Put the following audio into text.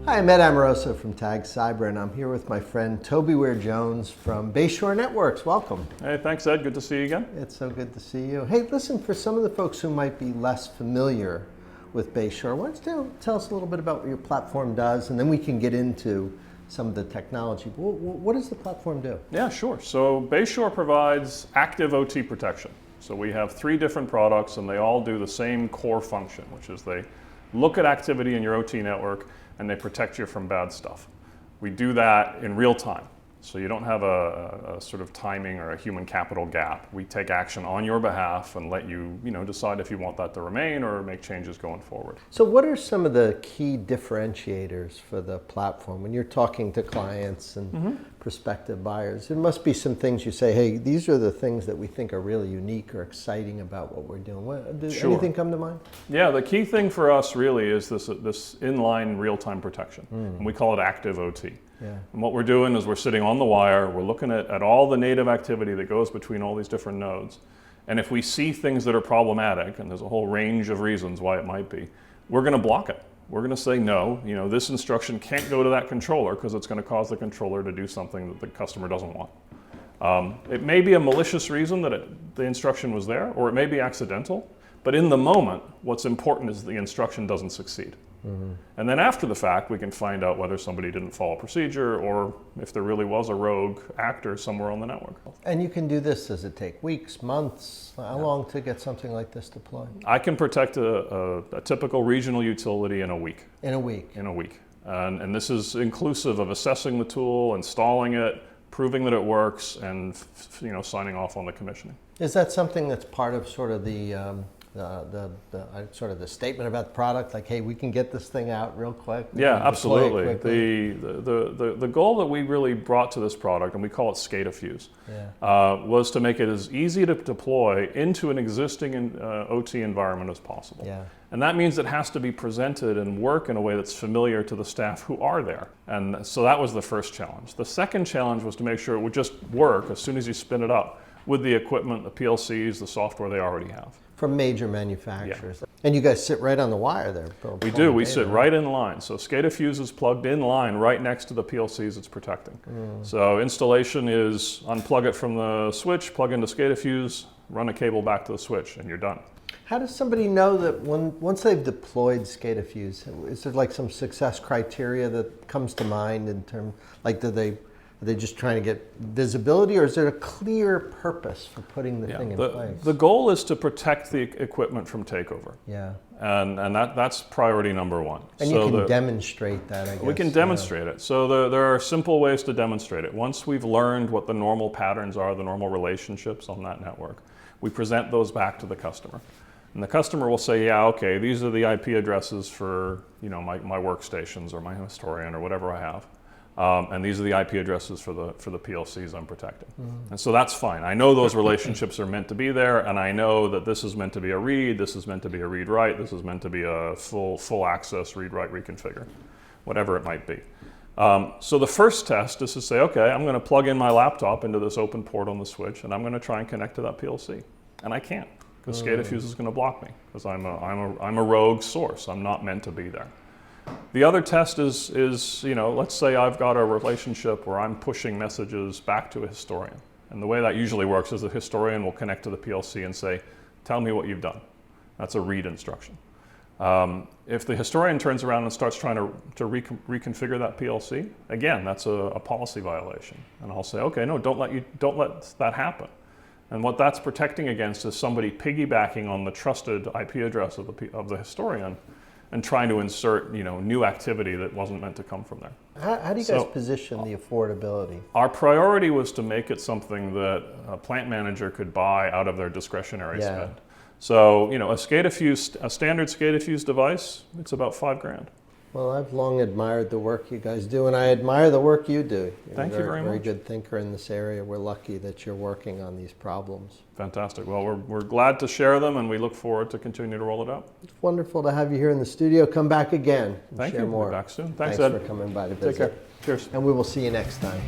Hi, I'm Ed Amoroso from Tag Cyber, and I'm here with my friend Toby Ware-Jones from Bayshore Networks. Welcome. Hey, thanks, Ed. Good to see you again. It's so good to see you. Hey, listen, for some of the folks who might be less familiar with Bayshore, why don't you tell us a little bit about what your platform does, and then we can get into some of the technology. What does the platform do? Yeah, sure. So Bayshore provides active OT protection. So we have 3 different products, and they all do the same core function, which is they look at activity in your OT network, and they protect you from bad stuff. We do that in real time. So you don't have a sort of timing or a human capital gap. We take action on your behalf and let you, decide if you want that to remain or make changes going forward. So what are some of the key differentiators for the platform? When you're talking to clients and prospective buyers, there must be some things you say, hey, these are the things that we think are really unique or exciting about what we're doing. Does anything come to mind? Yeah, the key thing for us really is this inline real-time protection. And we call it active OT. Yeah. And what we're doing is we're sitting on the wire, we're looking at all the native activity that goes between all these different nodes. And if we see things that are problematic, and there's a whole range of reasons why it might be, we're going to block it. We're going to say, no, this instruction can't go to that controller because it's going to cause the controller to do something that the customer doesn't want. It may be a malicious reason that the instruction was there, or it may be accidental, but in the moment, what's important is the instruction doesn't succeed. And then after the fact, we can find out whether somebody didn't follow procedure or if there really was a rogue actor somewhere on the network. And you can do this, does it take weeks, months? How long to get something like this deployed? I can protect a typical regional utility in a week. In a week? In a week. And this is inclusive of assessing the tool, installing it, proving that it works, and signing off on the commissioning. Is that something that's part of sort of the statement about the product, like, hey, we can get this thing out real quick? Yeah, absolutely. The goal that we really brought to this product, and we call it SCADAfuse, was to make it as easy to deploy into an existing OT environment as possible. Yeah. And that means it has to be presented and work in a way that's familiar to the staff who are there. And so that was the first challenge. The second challenge was to make sure it would just work as soon as you spin it up with the equipment, the PLCs, the software they already have. From major manufacturers. Yeah. And you guys sit right on the wire there. We do. We sit right in line. So SCADAfuse is plugged in line right next to the PLCs it's protecting. So installation is unplug it from the switch, plug into SCADAfuse, run a cable back to the switch, and you're done. How does somebody know that once they've deployed SCADAfuse, is there like some success criteria that comes to mind in terms, like are they just trying to get visibility, or is there a clear purpose for putting the thing in place? The goal is to protect the equipment from takeover. Yeah. And that's priority number one. And so you can demonstrate that, I guess. We can demonstrate it. So there are simple ways to demonstrate it. Once we've learned what the normal patterns are, the normal relationships on that network, we present those back to the customer. And the customer will say, yeah, okay, these are the IP addresses for my workstations or my historian or whatever I have. And these are the IP addresses for the PLCs I'm protecting. And so that's fine. I know those relationships are meant to be there, and I know that this is meant to be a read, this is meant to be a read-write, this is meant to be a full access read-write reconfigure, whatever it might be. So the first test is to say, okay, I'm going to plug in my laptop into this open port on the switch, and I'm going to try and connect to that PLC. And I can't, because SCADAfuse is going to block me, because I'm a rogue source. I'm not meant to be there. The other test is let's say I've got a relationship where I'm pushing messages back to a historian. And the way that usually works is the historian will connect to the PLC and say, tell me what you've done. That's a read instruction. If the historian turns around and starts trying to reconfigure that PLC, again, that's a policy violation. And I'll say, okay, no, don't let that happen. And what that's protecting against is somebody piggybacking on the trusted IP address of the historian and trying to insert new activity that wasn't meant to come from there. How do you guys position the affordability? Our priority was to make it something that a plant manager could buy out of their discretionary spend. So a standard SCADAfuse device, it's about $5,000. Well, I've long admired the work you guys do, and I admire the work you do. Thank you very much. Very good thinker in this area. We're lucky that you're working on these problems. Fantastic. Well, we're glad to share them, and we look forward to continue to roll it out. It's wonderful to have you here in the studio. Come back again and Thank share you. more. We'll be back soon. Thanks Ed. for coming by to visit. Take care. Cheers. And we will see you next time.